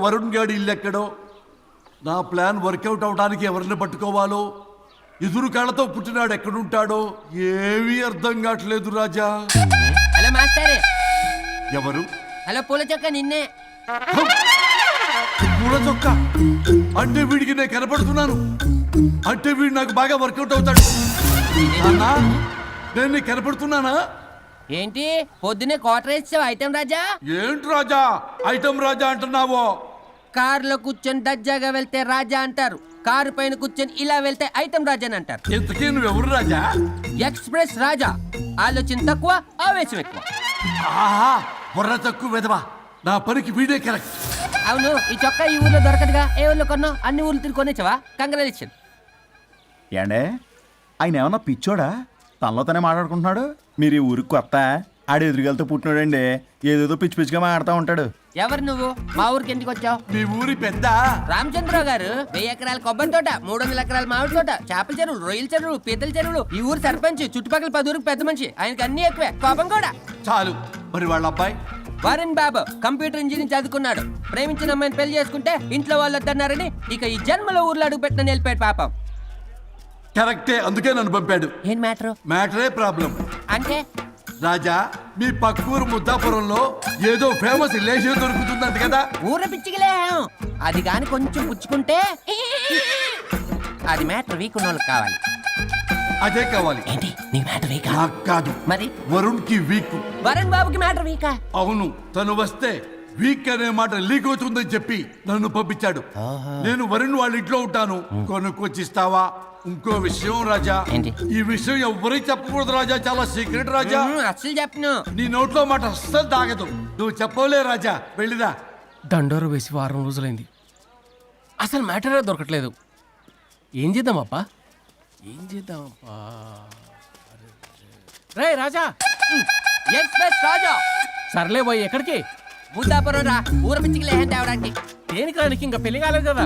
వరుణ్ గాడి ఇల్లు ఎక్కడో, నా ప్లాన్ వర్కౌట్ అవడానికి ఎవరిని పట్టుకోవాలో, ఎదురు కాళ్ళతో పుట్టినాడు ఎక్కడుంటాడో ఏమీ అర్థం కావట్లేదు రాజా. Hello master. ఎవరు? హలో పూల చొక్క నిన్నే. పూల చొక్క అంటే వీడికి నేను కనపడుతున్నాను, అంటే వీడు నాకు బాగా వర్కౌట్ అవుతాడు. అన్నా నేను నీకు కనపడుతున్నానా? ఏంటి పొద్దునే క్వార్టర్ ఇచ్చావు ఐటమ్ రాజా? ఏంటి రాజా ఐటమ్ రాజా అంటున్నావో? కారులో కూర్చొని దర్జాగా వెళ్తే రాజా అంటారు, కారు పైన కూర్చొని ఇలా వెళ్తే ఐటమ్ రాజా అని అంటారు. ఇంతకీ నువ్వెవరు రాజా? ఎక్స్ప్రెస్ రాజా. ఆలోచన తక్కువ, ఆవేశం ఎక్కువ. ఆహా, బుర్ర తక్కువ వెదవా, నా పనికి వీడే కరెక్ట్. అవును, ఈ చొక్కా ఈ ఊర్లో దొరకదుగా, ఏ ఊర్లో కొన్నావు? అన్ని ఊర్లు తిరిగి కొనేచ్చావా? కంగ్రాచులేషన్. ఏండే ఆయన ఏమన్నా పిచ్చోడా? తనలో తనే మాట్లాడుకుంటున్నాడు. మీరు ఈ ఊరికి కొత్త, ఆడు ఎదురుగలతో పుట్టినాడండి, ఏదేదో పిచ్చి పిచ్చిగా మాట్లాడుతూ ఉంటాడు. ఎవరు నువ్వు? మా ఊరికి ఎందుకు వచ్చావు? మీ ఊరి పెద్ద రామచంద్రరావు గారు 1000 ఎకరాల కొబ్బరి తోట, 300 ఎకరాల మామిడి తోట, చేపల చెరువులు, రొయ్యల చెరువులు, పీతల చెరువులు, ఈ ఊరు సర్పంచ్, చుట్టుపక్కల 10 ఊరికి పెద్ద మనిషి. ఆయనకి అన్ని ఎక్కువే, కోపం కూడా. చాలు. మరి వాళ్ళ అబ్బాయి వరుణ్ బాబు కంప్యూటర్ ఇంజనీరింగ్ చదువుకున్నాడు. ప్రేమించిన అమ్మాయిని పెళ్లి చేసుకుంటే ఇంట్లో వాళ్ళు వద్దన్నారని ఇక ఈ జన్మలో ఊర్లో అడుగు పెట్టిన నిలిపాడు పాపం. కరెక్టే, అందుకే నన్ను పంపాడు. ఏం మ్యాటర్? మ్యాటరే ప్రాబ్లం. అంటే రాజా, మీ పక్కూరు ముద్దాపురంలో ఏదో ఫేమస్ రిలేషన్ దొరుకుతుందంట కదా? ఊర పిచ్చికిలే, అది కాని కొంచెం పుచ్చుకుంటే అది మ్యాటర్ వీక్ ఉన్న వాళ్ళకి కావాలి. అదే కావాలి. ఏంటి నీ మ్యాటర్ వీకా? నాకు కాదు, మరి వరుణ్ కి వీక్. వరుణ్ బాబుకి మ్యాటర్ వీకా? అవును, తను వస్తే వీక్ అనే మాట లీక్ అవుతుందని చెప్పి నన్ను పంపించాడు. నేను వరుణ్ వాళ్ళ ఇంట్లో ఉంటాను, కొనుక్కొచ్చిస్తావా? ఇంకో విషయం రాజా, ఏంటి? ఈ విషయం ఎవరికి చెప్పకూడదు రాజా, చాలా సీక్రెట్ రాజా. అస్సలు చెప్పను. నీ నోట్లో మాట అస్సలు దాగదు, నువ్వు చెప్పవలే రాజా. వెళ్ళిదా. దండోరు వేసి వారం రోజులైంది, అసలు మ్యాటరే దొరకట్లేదు. ఏం చేద్దామప్పా? రే రాజా. ఎక్స్ప్రెస్ రాజా. సర్లే పోయి ఎక్కడికి? ముద్దాపురం రా, ఊర పిచ్చికిలే తేవడానికి. దేనికి? ఇంకా పెళ్లి కాలేదు కదా.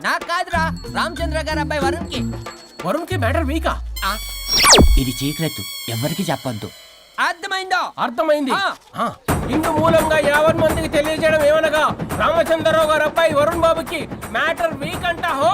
నాకు కాదురా, రామచంద్ర గారు అబ్బాయి వరుణ్ కి. వరుణ్ కి మ్యాటర్ వీకా? ఇది సీక్రెట్, ఎవరికి చెప్పొద్దు. అర్థమైందో? అర్థమైంది. ఇందు మూలంగా 50 మందికి తెలియజేయడం ఏమనగా, రామచంద్రరావు గారు అబ్బాయి వరుణ్ బాబుకి మ్యాటర్ వీక్ అంట. హో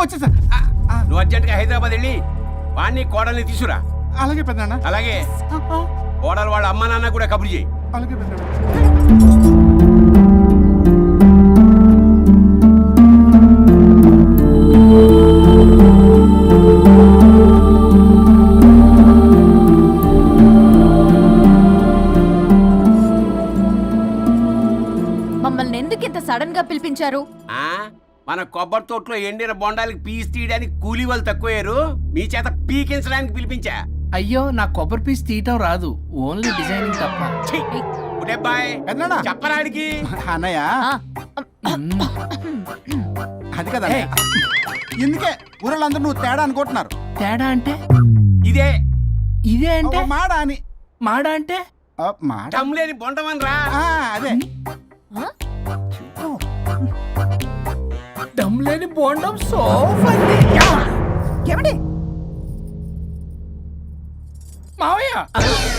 వచ్చేసా. నువ్వు అర్జెంట్ గా హైదరాబాద్ వెళ్ళి వాణ్ణి కోడల్ని తీసురా. అలాగే పెద్దనా. అలాగే కోడలు వాళ్ళ అమ్మ నాన్న కూడా కబురు చేయి. అలాగే పెద్దనా. మమ్మల్ని ఎందుకు ఇంత సడన్ గా పిలిపించారు? మన కొబ్బరి తోటలో ఎండిన బొండాలకి పీస్ తీయడానికి కూలీ వాళ్ళు తక్కువయ్యారు, మీ చేత పీకించడానికి పిలిపించా. అయ్యో, నా కొబ్బరి పీస్ తీయటం రాదు, ఓన్లీ డిజైనింగ్ తప్ప. చెప్పరాడికి. అన్నయ్య అది కదా, ఎందుకే ఊరలందరూ నువ్వు తేడా అనుకుంటున్నారు. తేడా అంటే ఇదే ఇదే అంటే మాడ అని. మాడ అంటే టమ్లేని బొండమని రా. అదే దమ్లేని బోండం సోఫా. ఏమండి మావయ్య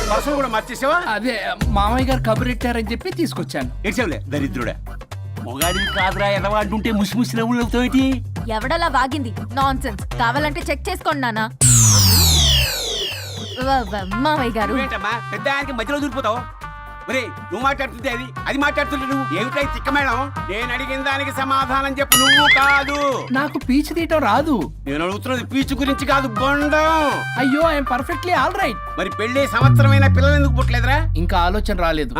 పర్సలు కూడా మర్చేసావా? అదే మామయ్య గారు కబురెట్టారని చెప్పి తీసుకొచ్చాను. ఎడ్సేవులే దరిద్రుడా, మొగాడివి కాదురా ఎదవా అంటుంటే ముసి ముసి నవ్వులు అవుతావేంటి? ఎవడలా వాగింది? నాన్సెన్స్. కావాలంటే చెక్ చేసుకోండి నాన్న. మామయ్య గారు ఏంటమ్మా పెద్ద ఆయనకి మధ్యలో దూరిపోతావు? ఒరే, నువ్వు మాట్లాడుతుంటే అది మాట్లాడుతుంటే నువ్వు ఏమిటై తిక్క మేడం? నేను అడిగిన దానికి సమాధానం చెప్పు. నువ్వు కాదు. నాకు పీచు తీయటం రాదు. నేను అడుగుతున్నది పీచు గురించి కాదు, బొండం. అయ్యో, ఐఎమ్ పర్ఫెక్ట్లీ ఆల్ రైట్. మరి పెళ్లి సంవత్సరమైన పిల్లలు ఎందుకు పుట్టలేదురా? ఇంకా ఆలోచన రాలేదు.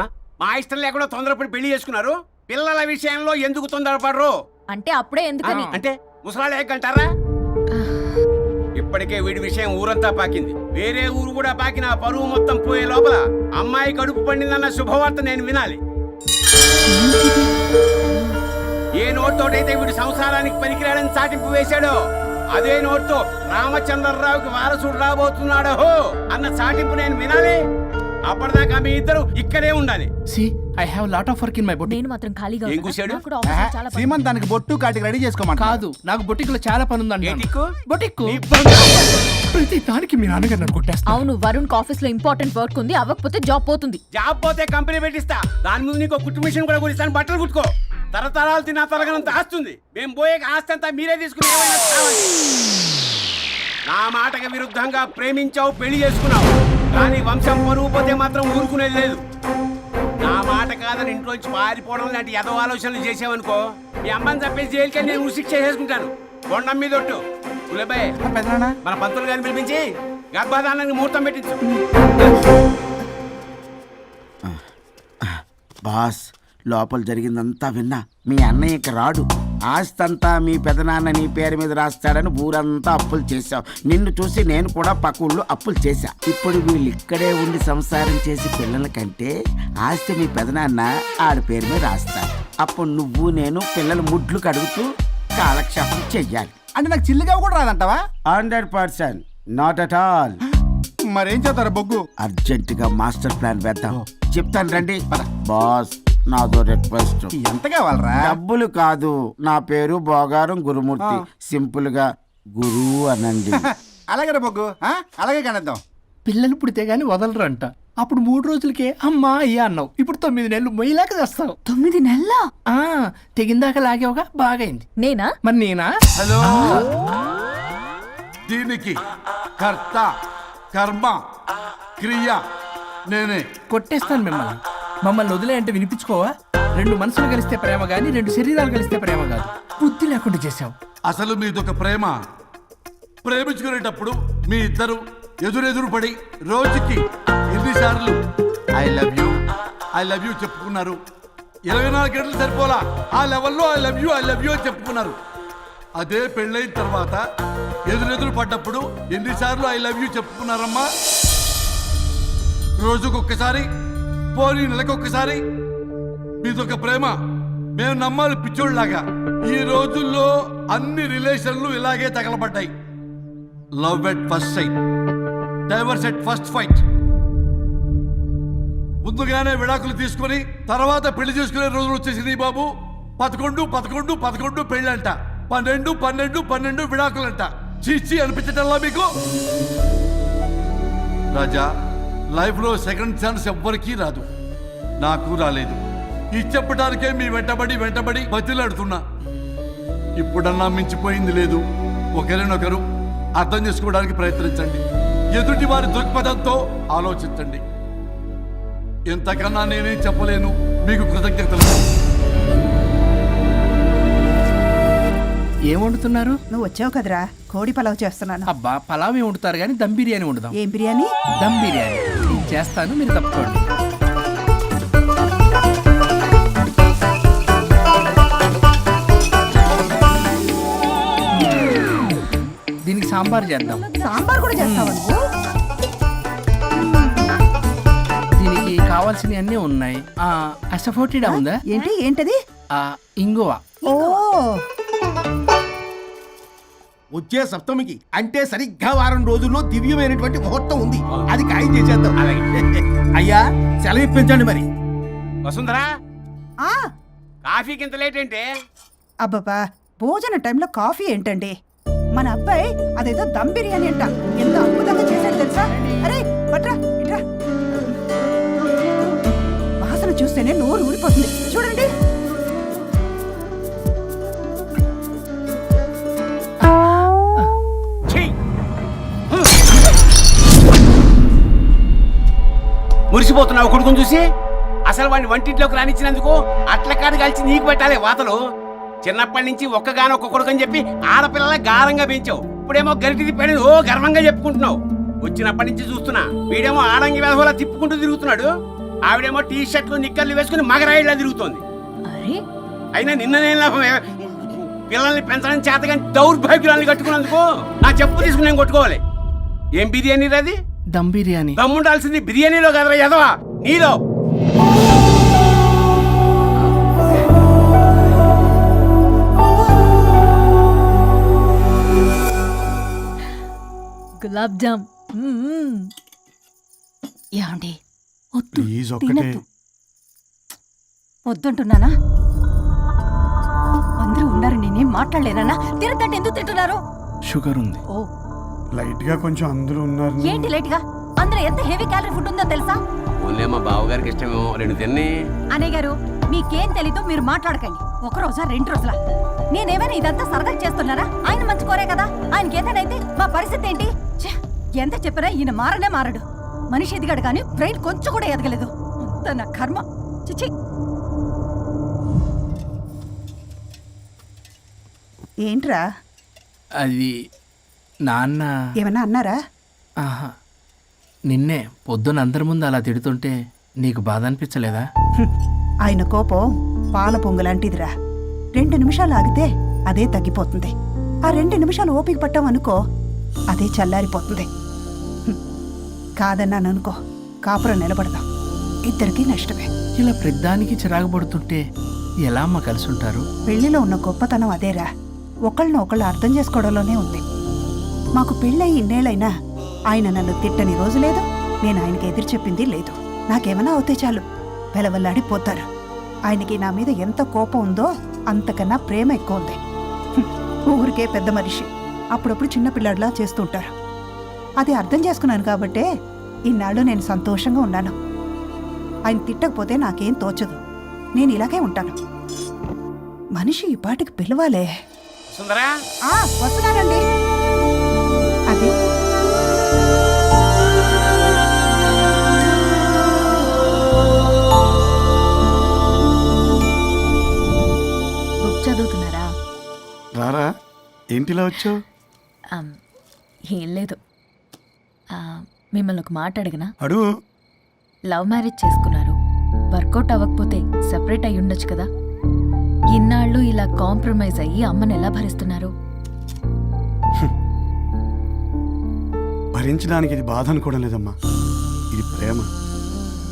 మా ఇష్టం లేకుండా తొందరపడి పెళ్లి చేసుకున్నారు. పిల్లల విషయంలో ఎందుకు తొందరపడరు? అంటే అప్పుడే ఎందుకని? అంటే ముసలాళ్ళు ఏకంటారా? ఇప్పటికే వీడి విషయం ఊరంతా పాకింది, వేరే ఊరు కూడా పాకిన పరువు మొత్తం పోయే లోపల అమ్మాయి కడుపు పండిందన్న శుభవార్త నేను వినాలి. ఏ నోట్తోటైతే వీడు సంసారానికి పనికిరాడని చాటింపు వేశాడో, అదే నోట్తో రామచంద్రరావుకి వారసుడు రాబోతున్నాడో అన్న చాటింపు నేను వినాలి. అప్పటిదాకా మీ ఇద్దరు ఇక్కడే ఉండాలి. See I have lot of work in my boutique. నేను మాత్రం ఖాళీగా ఏం ఉన్నానా? కూశాడు? నాకు కూడా ఆఫీస్లో చాలా పని. సీమంత్ దానికి బొట్టు కాటికి రెడీ చేసుకోమంట. కాదు, నాకు బొటిక్ లో చాలా పని ఉందండి. ఏటిక్కు? బొటిక్ నీ బంగారం. ప్రతి దానికి మీ నాన్నగారు నన్ను కొట్టేస్తా. అవును, వరుణ్ ఆఫీస్ లో ఇంపార్టెంట్ వర్క్ ఉంది, అవ్వకపోతే జాబ్ పోతుంది. జాబ్ పోతే కంపెనీ పెట్టిస్తా. దాని ముందు నీకు కుట్టు మిషన్ కూడా కురిస్తాను. బట్టలు కుట్టుకో. తరతరాలు తిన్నా తరగనంత ఆస్తుంది. మేము పోయే ఆస్తి అంతా మీరే తీసుకుని ఏమైనా కావాలి. నా మాటకి విరుద్ధంగా ప్రేమించావు, పెళ్లి చేసుకున్నావు, కానీ వంశం పరువు పోతే మాత్రం ఊరుకునేది లేదు. నా మాట కాదని ఇంట్లోంచి పారిపోవడం లాంటి ఎదో ఆలోచనలు చేసావనుకో, మీ అమ్మని చంపేసి జైలుకి నేను ఉసిక్ చేసుకుంటాను. కొండం మీద ఒట్టు. ఉలబాయ్, పెద్దనా మన పంతులు గారిని పిలిపించి గర్భధానానికి ముహూర్తం పెట్టించు. బాస్, లోపల జరిగిందంతా విన్నా. మీ అన్నయ్య ఇక రాడు. ఆస్తంతా మీ పెదనాన్న నీ పేరు మీద రాస్తాడని ఊరంతా అప్పులు చేశావు. నిన్ను చూసి నేను కూడా పక్క ఊళ్ళో అప్పులు చేశా. ఇప్పుడు వీళ్ళు ఇక్కడే ఉండి సంసారం చేసి పిల్లల కంటే ఆస్తి మీ పెదనాన్న ఆడి పేరు మీద రాస్తాడు. అప్పుడు నువ్వు నేను పిల్లల ముడ్లు కడుగుతూ కాలక్షేపం చెయ్యాలి. అంటే నాకు చిల్లిగా కూడా రాదంటావా? 100%, నాట్ అట్ ఆల్. మరేం చేస్తారు బొగ్గు? అర్జెంటుగా మాస్టర్ ప్లాన్ వేద్దాం. చెప్తాను రండి. బాస్, నాదో రిక్వెస్ట్. ఎంత కావాలరా? డబ్బులు కాదు, నా పేరు బోగారం గురుమూర్తి. సింపుల్ గా గురు అనండి. అలాగే బొగ్గు, అలాగే కనేద్దాం. పిల్లలు పుడితే గానీ వదలరు అంట. అప్పుడు 3 రోజులకే అమ్మా అయ్యా అన్నావు. ఇప్పుడు 9 నెలలు మొయ్యలాగా చేస్తావు. 9 నెలల తెగిందాక లాగేవగా బాగైంది. నేనా? మరి నేనా? హలో, దీనికి కర్త కర్మ క్రియ నేనే. కొట్టేస్తాను మిమ్మల్ని. మమ్మల్ని వదిలే అంటే వినిపించుకోవా? 2 మనసులు కలిస్తే ప్రేమ గాని 2 శరీరాలు కలిస్తే ప్రేమ కాదు. బుద్ధి లేకుండా చేసావు. అసలు మీదొక ప్రేమ. ప్రేమించుకునేటప్పుడు మీ ఇద్దరు ఎదురెదురు పడి రోజుకి ఎన్నిసార్లు ఐ లవ్ యూ చెప్పుకున్నారు? 24 గంటలు సరిపోలా. ఆ లెవెల్లో ఐ లవ్ యూ అని చెప్పుకున్నారు. అదే పెళ్ళైన తర్వాత ఎదురెదురు పడ్డప్పుడు ఎన్నిసార్లు ఐ లవ్ యూ చెప్పుకున్నారమ్మా? రోజుకొక్కసారి, పోనీ నెలకొక్కసారి. మీదొక ప్రేమ. మేము నమ్మాలి పిచ్చోళ్ళలాగా. ఈ రోజుల్లో అన్ని రిలేషన్లు ఇలాగే తగలబడ్డాయి. Love at first sight, divorce at first fight. ముందుగానే విడాకులు తీసుకొని తర్వాత పెళ్లి చేసుకునే రోజులు వచ్చేసింది బాబు. 11 పెళ్ళంట, 12 విడాకులంట. చీచి అనిపించటల్లా మీకు? రాజా, లైఫ్ లో సెకండ్ ఛాన్స్ ఎవ్వరికీ రాదు. నాకు రాలేదు. ఈ చెప్పడానికే మీ వెంటబడి బతిలాడుతున్నా. ఇప్పుడన్నా మించిపోయింది లేదు. ఒకరినొకరు అర్థం చేసుకోవడానికి ప్రయత్నించండి. ఎదుటి వారి దృక్పథంతో ఆలోచించండి. ఎంతకన్నా నేనేం చెప్పలేను. మీకు కృతజ్ఞతలు. ఏం వండుతున్నారు? నువ్వు వచ్చావు కదరా, కోడి పలావ్ చేస్తున్నాను. అబ్బా, పలావ్ ఏం వండుతారు కానీ దమ్ బిర్యానీ వండుదాం. ఏం బిర్యానీ? దమ్ బిర్యానీ నేను చేస్తాను, మీరు తప్పుకోండి. దీనికి సాంబార్ చేద్దాం. సాంబార్ కూడా చేస్తావా నువ్వు? దీనికి కావాల్సినవి అన్నీ ఉన్నాయి. అసఫోటిడా ఉందా? ఏంటది? ఇంగువ. ఓ, వచ్చే సప్తమికి అంటే సరిగ్గా వారం రోజుల్లో దివ్యమైనటువంటి ముహూర్తం ఉంది. అది ఖాయం చేసేద్దాం. అయ్యా, సెలవు ఇప్పించండి మరి. వసుంధరా, ఆ, కాఫీకి ఇంత లేట్ ఏంటే? అబ్బబ్బా, భోజన టైంలో కాఫీ ఏంటండి? మన అబ్బాయి అదేదో దమ్ బిర్యానీ అంట, ఎంత అద్భుతంగా చేశాడు తెలుసా? అరే పట్రా, ఇట్రా. వాసన చూస్తేనే నోరు ఊరిపోతుంది. చూడండి. మురిసిపోతున్నావు కొడుకుని చూసి? అసలు వాడిని వంటింట్లోకి రానిచ్చినందుకు అట్ల కాడు కలిసి నీకు పెట్టాలి వాతలు. చిన్నప్పటి నుంచి ఒక్కగానొక్క కొడుకు అని చెప్పి ఆడపిల్లల గారంగా పెంచావు. ఇప్పుడేమో గరిటి తిప్పాడు ఓ గర్వంగా చెప్పుకుంటున్నావు. వచ్చినప్పటి నుంచి చూస్తున్నా, వీడేమో ఆడంగి వెధవలా తిప్పుకుంటూ తిరుగుతున్నాడు. ఆవిడేమో టీ షర్ట్లు నిక్కర్లు వేసుకుని మగరాయిలా తిరుగుతోంది. అయినా నిన్న నేను లాభం? పిల్లల్ని పెంచడం చేతగాని దౌర్భాగ్యాన్ని కట్టుకున్నందుకు నా చెప్పు తీసుకుని నేను కొట్టుకోవాలి. ఏం బిర్యానీ రాది? దమ్ బిర్యానీ. దమ్ముండాల్సింది బిర్యానీలో కదరా ఎదవా, నీలో. గులాబ్ జామ్. యాండి, వద్దు ప్లీజ్ ఒక్కటే తినద్దు వద్దంటున్నానా అందరూ ఉన్నారు నేనేం మాట్లాడలేనా తినద్దంటే ఎందుకు తింటున్నారు షుగర్ ఉంది. ఓ లైట్ గా కొంచెం అందరూ ఉన్నారు. ఏంటి లేట్ గా అందులో ఎంత హెవీ క్యాలరీ ఫుడ్ ఉందో తెలుసా? ఓన్లీ మా బావగారికి ఇష్టమేమో 2 తిన్ని. అనే గారు మీకేం తెలీదు, మీరు మాట్లాడకండి. ఒక రోజా 2 రోజులా నేనేమైనా ఇదంతా సరదా చేస్తున్నారా? ఆయన మంచి కోరే కదా, ఆయనకి ఏదైనా మా పరిస్థితి ఏంటి? ఛే, ఎంత చెప్పినా ఈయన మారనే మారడు. మనిషి ఎదిగాడు కానీ బ్రెయిన్ కొంచెం కూడా ఎదగలేదు. అంత నా కర్మ. చిచి. ఏంట్రా అది నాన్న. ఏమన్నా అన్నారా? ఆహా, నిన్నే పొద్దున అందరి ముందు అలా తిడుతుంటే నీకు బాధ అనిపించలేదా? ఆయన కోపం పాల పొంగులాంటిదిరా. 2 నిమిషాలు ఆగితే అదే తగ్గిపోతుంది. ఆ 2 నిమిషాలు ఓపిక పట్టామనుకో అదే చల్లారిపోతుంది. కాదన్నాననుకో కాపురం నిలబడదాం, ఇద్దరికీ నష్టమే. ఇలా ప్రతిదానికి చిరాకు పడుతుంటే ఎలా అమ్మ కలిసి ఉంటారు? పెళ్లిలో ఉన్న గొప్పతనం అదేరా, ఒకళ్ళని ఒకళ్ళు అర్థం చేసుకోవడంలోనే ఉంది. మాకు పెళ్ళయి ఇన్నేళ్ళైనా ఆయన నన్ను తిట్టని రోజు లేదు, నేను ఆయనకి ఎదురు చెప్పింది లేదు. నాకేమైనా అవుతే చాలు వెలవల్లాడిపోతారు. ఆయనకి నా మీద ఎంత కోపం ఉందో అంతకన్నా ప్రేమ ఎక్కువ ఉంది. ఊరికే పెద్ద మనిషి, అప్పుడప్పుడు చిన్నపిల్లాడిలా చేస్తుంటారు. అది అర్థం చేసుకున్నాను కాబట్టే ఇన్నాళ్ళు నేను సంతోషంగా ఉన్నాను. ఆయన తిట్టకపోతే నాకేం తోచదు, నేను ఇలాగే ఉంటాను. మనిషి ఈ పాటికి పిలవాలే. సుందరా, వస్తున్నానండి. అది బుక్ చదువుతున్నారా? రారా, ఏంటిలా వచ్చావు? ఏం లేదు, మిమ్మల్ని ఒక మాట అడిగినా? అడుగు. లవ్ మ్యారేజ్ చేసుకున్నారు, వర్కౌట్ అవ్వకపోతే సెపరేట్ అయ్యి ఉండొచ్చు కదా. ఇన్నాళ్ళు ఇలా కాంప్రమైజ్ అయ్యి అమ్మని ఎలా భరిస్తున్నారు? భరించడానికి ఇది బాధ అనుకోవడం లేదమ్మా, ఇది ప్రేమ.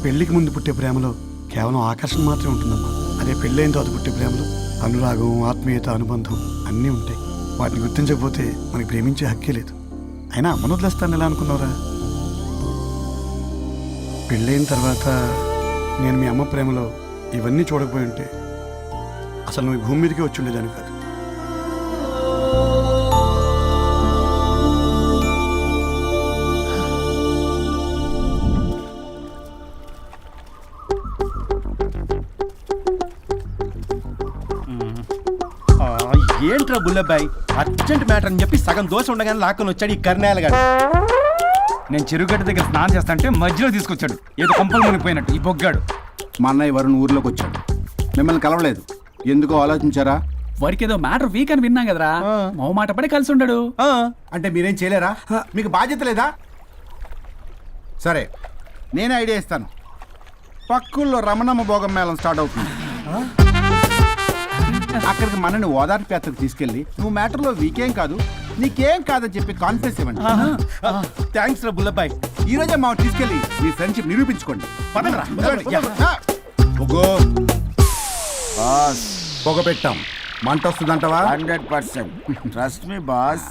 పెళ్లికి ముందు పుట్టే ప్రేమలో కేవలం ఆకర్షణ మాత్రమే ఉంటుందమ్మా. అదే పెళ్ళైన తర్వాత పుట్టే ప్రేమలో అనురాగం, ఆత్మీయత, అనుబంధం అన్నీ ఉంటాయి. వాటిని గుర్తించకపోతే మనకి ప్రేమించే హక్కే లేదు. అయినా అమ్మను వదిలేస్తాను ఎలా అనుకున్నావురా? పెళ్ళైన తర్వాత నేను మీ అమ్మ ప్రేమలో ఇవన్నీ చూడకపోయి ఉంటే అసలు నువ్వు ఈ భూమి మీదకే వచ్చి ఉండేదాన్ని కాదు. ఏంట్రా బుల్లబ్బాయ్, అర్జెంట్ మ్యాటర్ అని చెప్పి సగం దోశ ఉండగానే లాక్కొని వచ్చాడు ఈ కర్ణాలగాడు. నేను చెరుగడ్డ దగ్గర స్నానం చేస్తాంటే మధ్యలో తీసుకొచ్చాడు, ఏదో కొంపలు మునిగిపోయినట్టు ఈ బొగ్గాడు. మా అన్నయ్య వరుణ్ ఊర్లోకి వచ్చాడు, మిమ్మల్ని కలవలేదు. ఎందుకో ఆలోచించారా? వాడికి ఏదో మ్యాటర్ వీక్ అని విన్నాం కదరా, మో మాట పడి కలిసి ఉండడు. అంటే మీరేం చేయలేరా? మీకు బాధ్యత లేదా? సరే, నేనే ఐడియా ఇస్తాను. పక్కుల్లో రమణమ్మ భోగం మేళం స్టార్ట్ అవుతుంది. అక్కడికి మనని ఓదార్పు యాత్రకు తీసుకెళ్ళి నువ్వు మ్యాటర్లో వీకేం కాదు, నీకేం కాదని చెప్పి కాన్ఫిడెన్స్ ఇవ్వండి. థ్యాంక్స్ రా బుల్లబ్బాయ్, ఈ రోజే మా తీసుకెళ్ళి మీ ఫ్రెండ్షిప్ నిరూపించుకోండి. పదండ్రా. పొగ పెట్టాం, మంట వస్తుందంటవా? 100% ట్రస్ట్ మీ బాస్.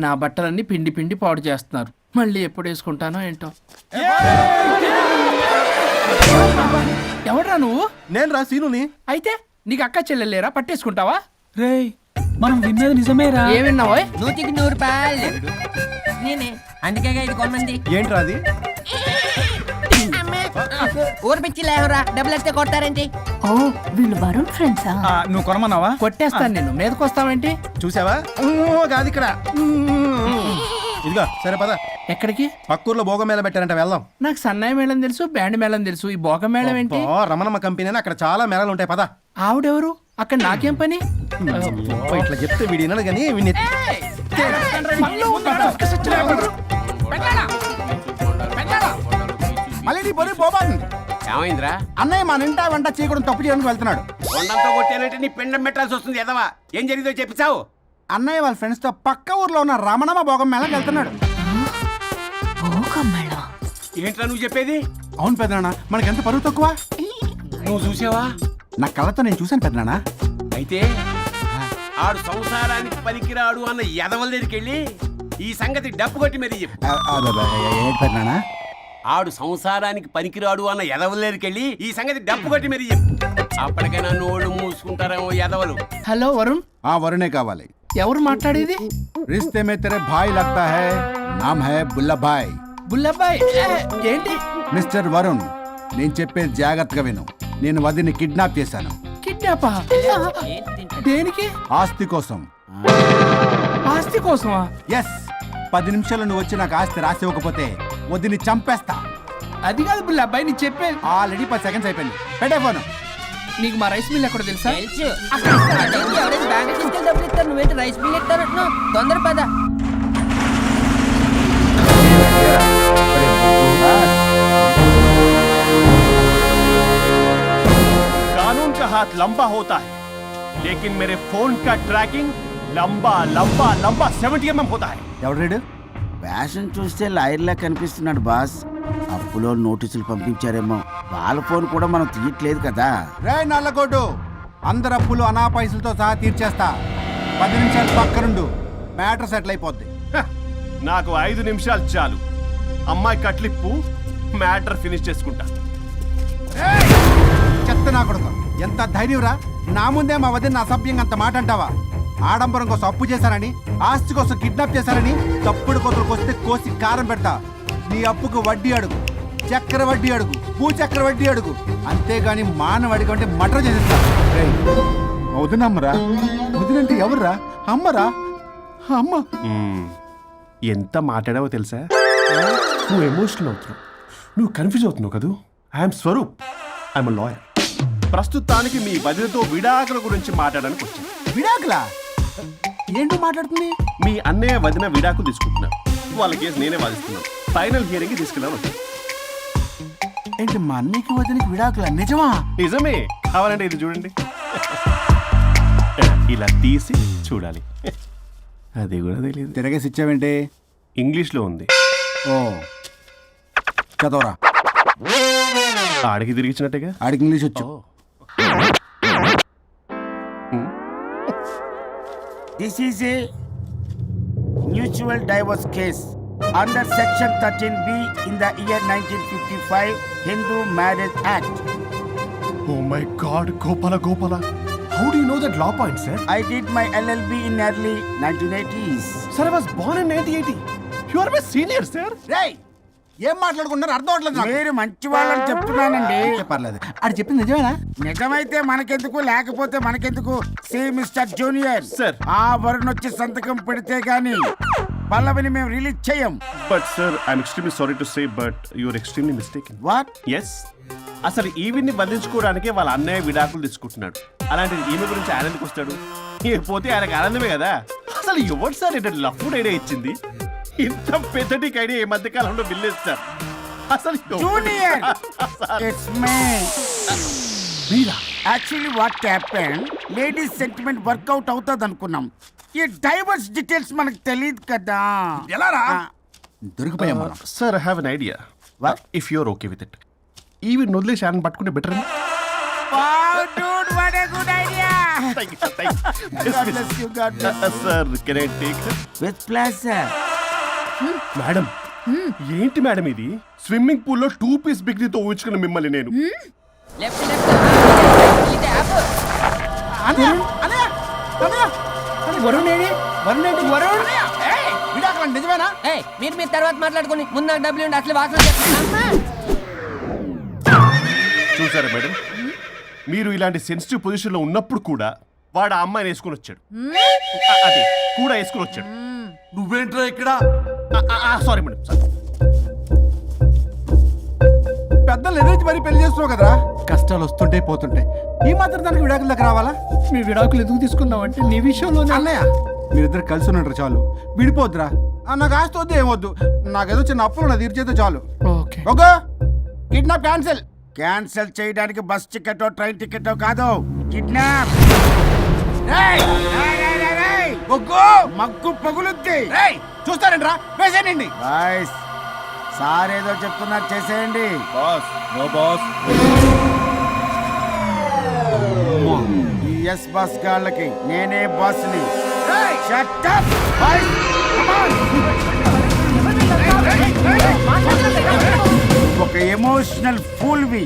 నా బట్టలన్నీ పిండి పిండి పాడు చేస్తున్నారు, మళ్ళీ ఎప్పుడు వేసుకుంటానో ఏంటో. ఎవడ్రా నువ్వు? నేను రా సీనుని. అయితే నీకు అక్క చెల్లెలేరా, పట్టేసుకుంటావా? రేయ్, మనం విన్నది నిజమేరా? ఏ విన్నావో? 100కి 100 రూపాయలు నేనే, అందుకే ఇది కొమ్మంది. ఏంట్రా అది? ఊరు పిచ్చి లేవరా, డబ్బులు వస్తే కొడతారేంటి? ఓ, వీళ్ళు వరుణ్ ఫ్రెండ్సా? నువ్వు కొనమన్నావా? కొట్టేస్తాను నిన్ను, మీదకొస్తావేంటి? చూసావా? కాదు ఇక్కడ. ఇదిగో సరే పద. ఎక్కడికి? పక్కూర్లో భోగం మేళ పెట్టారంట, వెళ్దాం. నాకు సన్నాయి మేళం తెలుసు, బ్యాండ్ మేళం తెలుసు, ఈ భోగం మేళం ఏంటి? రమణమ్మ కంపెనీ అని అక్కడ చాలా మేళాలు ఉంటాయి, పద. ఆవిడెవరు? అక్కడ నాకేం పని? ఇట్లా చెప్తే వీడి వినడు కానీ వీడిని మళ్ళీ నీ పొలి పోబాతుంది. ఏమైందిరా? అన్నయ్య మా నింటా వెంట చీకడం తప్పు చేయడానికి వెళ్తున్నాడు. కొండంతో కొట్టానంటే నీ పిండం పెట్టాల్సి వస్తుంది. ఎదవా, ఏం జరిగిందో చెప్పిచావు? అన్నయ్య వాళ్ళ ఫ్రెండ్స్ తో పక్క ఊర్లో ఉన్న రమణమ్మ భోగం మేళకి వెళ్తున్నాడు. ఏంట్రా నువ్వు చెప్పేది? అవును పెద్దనాన్న, మనకి ఎంత పరువు తక్కువ. నువ్వు చూసావా? నా కళ్ళతో నేను చూశాను పెద్దనాన్న. అయితే ఆడు సంసారానికి పనికిరాడు అన్న ఎదవల దగ్గరికి వెళ్ళి ఈ సంగతి డప్పు కొట్టి మరీ చెప్పు. ఏంటి పెద్దనాన్న? ఆడు సంసారానికి పనికిరాడు అన్న ఎదవలేరికెళ్ళి ఈ సంగతి డప్పు కొట్టి మరి చెప్పు. అప్పటికైనా నోళ్ళు మూసుకుంటారేమో ఎదవలు. హలో వరుణ్, ఆ వరుణే కావాలి. ఎవరు మాట్లాడేది? रिश्ते में तेरे भाई लगता है, नाम है बुल्ला भाई. బుల్లబ్బాయ్ ఏంటి? మిస్టర్ వరుణ్, నేను చెప్పేది జాగ్రత్తగా విను. నేను వదిని కిడ్నాప్ చేశాను. కిడ్నాపా? దేనికి? ఆస్తి కోసం. ఆస్తి కోసమా? ఎస్, 10 నిమిషాలు నువ్వు వచ్చి నాకు ఆస్తి రాసి ఇవ్వకపోతే వదిని చంపేస్తా. అది కాదు బుల్లబ్బాయ్, నీ చెప్పే. ఆల్రెడీ 10 సెకండ్స్ అయిపోయింది. పెట్టే ఫోను. నీకు మా రైస్ మిల్ ఎక్కడ తెలుసా? తెలుసు. అదేంటి, ఎవరైనా బ్యాంక్ తీసుకెళ్ళి డబ్బులు ఇస్తారు, నువ్వేంటి రైస్ బిల్ ఇస్తారంటున్నావు? తొందర పద. कानून का हाथ लंबा होता है, लेकिन मेरे फोन का ट्रैकिंग लंबा लंबा लंबा 70 mm होता है. ఎవడు రీడు? ఫ్యాషన్ చూస్తే లాయర్లా కనిపిస్తున్నాడు బాస్. అప్పులో నోటీసులు పంపించారేమో, వాళ్ళ ఫోన్ కూడా మనం తీయట్లేదు కదా. రే నల్లకోటు, అందరు అప్పులు అనా పైసలతో సహా తీర్చేస్తా. 10 నిమిషాలు పక్కనుండు, మ్యాటర్ సెటిల్ అయిపోద్ది. హ, నాకు 5 నిమిషాలు చాలు. అమ్మాయి కట్లిప్పు, మ్యాటర్ ఫినిష్ చేసుకుంటా. చెత్త నా కొడుకు, ఎంత ధైర్యంరా! నా ముందే మా వదిన అసభ్యంగా అంత మాట అంటావా? ఆడంబరం కోసం అప్పు చేశారని, ఆస్తి కోసం కిడ్నాప్ చేశారని తప్పుడు కొతులకు వస్తే కోసి కారం పెడతా. నీ అప్పుకు వడ్డీ అడుగు, చక్కెర వడ్డీ అడుగు, భూచక్ర వడ్డీ అడుగు, అంతేగాని మానవ అడిగి అంటే మటర్ చేసేస్తా. వదినమ్మరా? వదినంటే ఎవర్రా? అమ్మరా? అమ్మ. ఎంత మాట్లాడావో తెలుసా? నువ్వు ఎమోషనల్ అవుతున్నావు, నువ్వు కన్ఫ్యూజ్ అవుతున్నావు కదూ. I'm Swaroop, I'm lawyer. ప్రస్తుతానికి మీ వదినతో విడాకుల గురించి మాట్లాడడానికి వచ్చాను. విడాకులా? ఏంటో మాట్లాడుతుంది? మీ అన్నయ్య వదిన విడాకులు తీసుకుంటున్నారు. వాళ్ళ కేసు నేనే వాదిస్తున్నాను. ఫైనల్ హియరింగ్ తీసుకెళ్ళాను వచ్చాను. ఏంటి మా అన్నయ్యకి వదినకి విడాకులా? నిజమా? నిజమే. కావాలంటే ఇది చూడండి. ఇలా తీసి చూడాలి. అది కూడా తెలియదు. తిరగేసి ఇచ్చావేంటి? ఇంగ్లీష్లో ఉంది. ఓ, చదవరా. ఆడికి తిరిగిచ్చినట్టుగా. ఆడికి ఇంగ్లీష్ వచ్చు. This is a mutual divorce case under section 13B in the year 1955 Hindu Marriage Act. Oh my God, Gopala. How do you know that law point, sir? I did my LLB in early 1980s. Sir, I was born in 1980. You are my senior, sir. రేయ్, ఏం మాట్లాడుకుంటున్నారు అర్థం అవట్లేదు నాకు. మీరు మంచి వాళ్ళని చెప్తున్నానండి. పర్లేదు, ఆడు చెప్పింది నిజమేనా? నిజమైతే మనకెందుకు, లేకపోతే మనకెందుకు? See mister junior, Sir. ఆ వరుణ్ వచ్చి సంతకం పెడితే గాని పల్లవిని మేము రిలీజ్ చేయం. But sir, I'm extremely sorry to say, but you're extremely mistaken. What? Yes. అసలు ఈవిని బంధించుకోవడానికే వాళ్ళ అన్నయ్య విడాకులు తీసుకుంటున్నాడు. అలాంటిది ఈమె గురించి ఆనందకు వస్తాడు. పోతే ఆయనకు ఆనందమే కదా. అసలు ఎవరు సార్ ఏంటంటే లఫ్డ్ ఐడియా ఇచ్చింది? ఇంత పెద్దటికి ఐడియా ఈ మధ్య కాలంలో విల్లేదు సార్. అసలు జూనియర్, ఇట్స్ మీ. మీరా? Actually what happen, ladies sentiment work out అవుతుంది అనుకున్నాం. ఈ డైవర్స్ డీటెయిల్స్ మనకు తెలియదు కదా. ఎలా రా? దొరికిపోయాం మనం. Sir I have an idea. If you're okay with it, ఈవిని వదిలేసి ఆయన పట్టుకుంటే better. Wow dude, what a good idea. Sir can I take? With pleasure. Madam, ఏంటి మేడం ఇది? స్విమ్మింగ్ పూల్ లో 2 పీస్ బిగ్నీతో ఊహించుకున్న మిమ్మల్ని నేను. లెఫ్ట్ ఇది యాప్. వరుణ్ ఏడి? వరుణ్ ఏంటి? వరుణ్ విడాకులా? నిజమేనా? ఏయ్, మీరు తర్వాత మాట్లాడుకుని ముందు నాకు డబ్బులు ఉండి అసలు వాసన చేస్తున్నా. చూసారా మేడం, మీరు ఇలాంటి సెన్సిటివ్ పొజిషన్ లో ఉన్నప్పుడు కూడా వాడు ఆ అమ్మాయిని వేసుకుని వచ్చాడు. అదే కూడా వేసుకుని వచ్చాడు. నువ్వేంట్రా ఇక్కడ? Sorry madam, sorry. పెద్దలు ఎదురు మరి పెళ్లి చేస్తున్నావు కదరా. కష్టాలు వస్తుంటే పోతుంటాయి, ఈ మాత్రం దానికి విడాకుల దగ్గర రావాలా? మీ విడాకులు ఎందుకు తీసుకున్నావు అంటే నీ విషయంలో అన్నయ్య, మీరిద్దరు కలిసి ఉన్నట్టు చాలు, విడిపోద్దురా. నాకు ఆస్తి వద్దు, ఏమొద్దు. నాకేదో చిన్న అప్పులు నా తీర్చేదో చాలు. Okay. Okay, kidnap cancel. Cancel చేయడానికి బస్ టికెట్, ట్రైన్ టికెట్ కాదు, కిడ్నాప్. మగ్గు పగులుద్ది. చూస్తారంట్రా, వేసేయండి. బాయ్స్, సార్ ఏదో చెప్తున్నారు, చేసేయండి. Boss, no boss. ఈ ఎస్ బస్ గాళ్ళకి నేనే బాస్ని. Shut up, boys. Come on. నువ్వొక ఎమోషనల్ ఫూల్వి.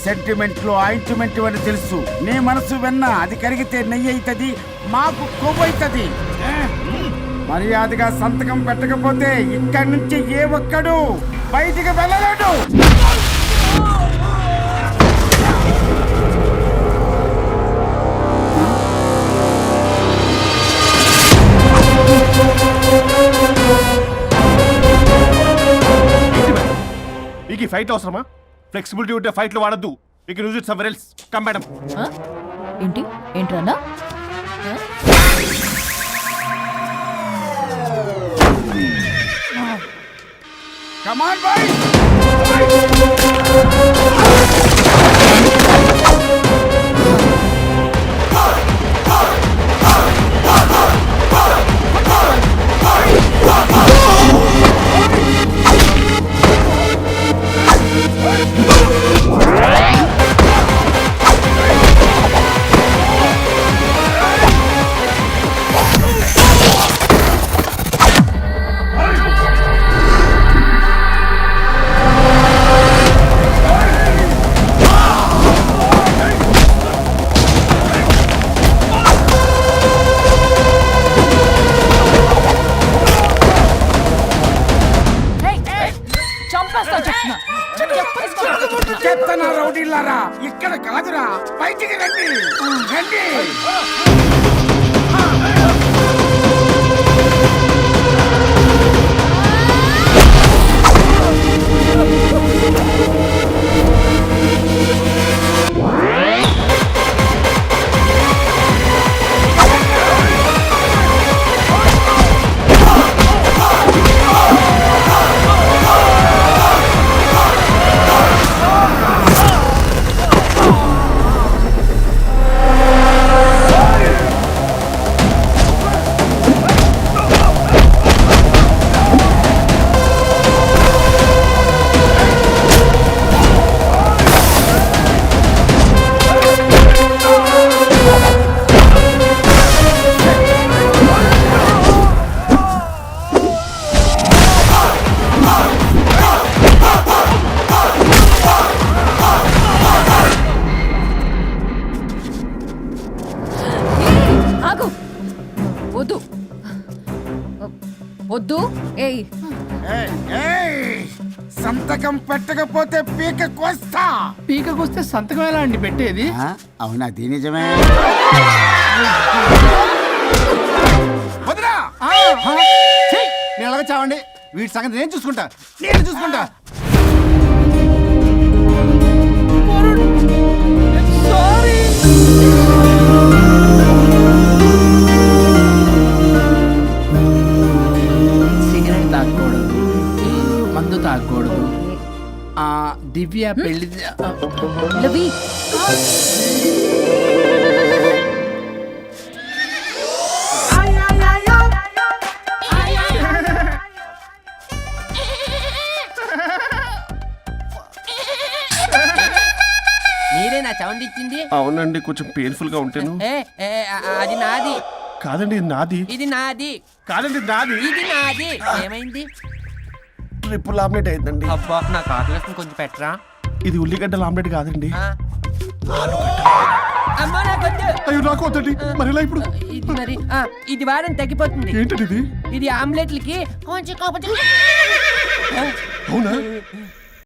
సెంటిమెంట్లు ఆయింట్మెంట్ అని తెలుసు. నీ మనసు వెన్న, అది కరిగితే నెయ్యి అవుతుంది, మాకు కొవ్వు అవుతుంది. మర్యాదగా సంతకం పెట్టకపోతే ఇక్కడి నుంచి ఏ ఒక్కడు బయటికి వెళ్ళలేడు. మీకు ఈ ఫైట్ అవసరమా? ఫ్లెక్సిబిలిటీ ఉంటే ఫైట్లు వాడద్దు. You can use it somewhere else. Come madam. ఏంటి ఏంట్రన్నా Come on, boys! చెత్తనా రౌడీలారా, ఇక్కడ కాదురా, బయటికి రండి రండి. వద్దు. ఏయ్ సంతకం పెట్టకపోతే పీక కోస్తా. పీకకొస్తే సంతకం ఎలా అండి పెట్టేది? అవునా? అది నిజమే. వదినా నేను ఎలాగ చావండి. వీటి సంగతి నేను చూసుకుంటా. సిగరెట్ తాగకూడదు, మందు తాగకూడదు. దివ్య పెళ్లి లవి మీరే నా సౌండ్ ఇచ్చింది? అవునండి, కొంచెం పెయిన్ఫుల్ గా ఉంటాను. అది నాది కాదండి, ఇది నాది. ఇది నాది కాదండి, నాది. ఇది నాది. ఏమైంది? ట్రిపుల్ ఆమ్లెట్ అయిందండి. అబ్బా నాకు ఆకలిస్తుంది, కొంచెం పెట్టరా. ఇది ఉల్లిగడ్డల ఆమ్లెట్ కాదండి. అమ్మా నాకొద్దు. అయ్యో నాకు వద్దండి. మరి ఇలా ఇప్పుడు ఇది మరి ఇది వాడని తగ్గిపోతుంది. ఏంటది ఇది? ఇది ఆమ్లెట్లకి కొంచెం అవునా?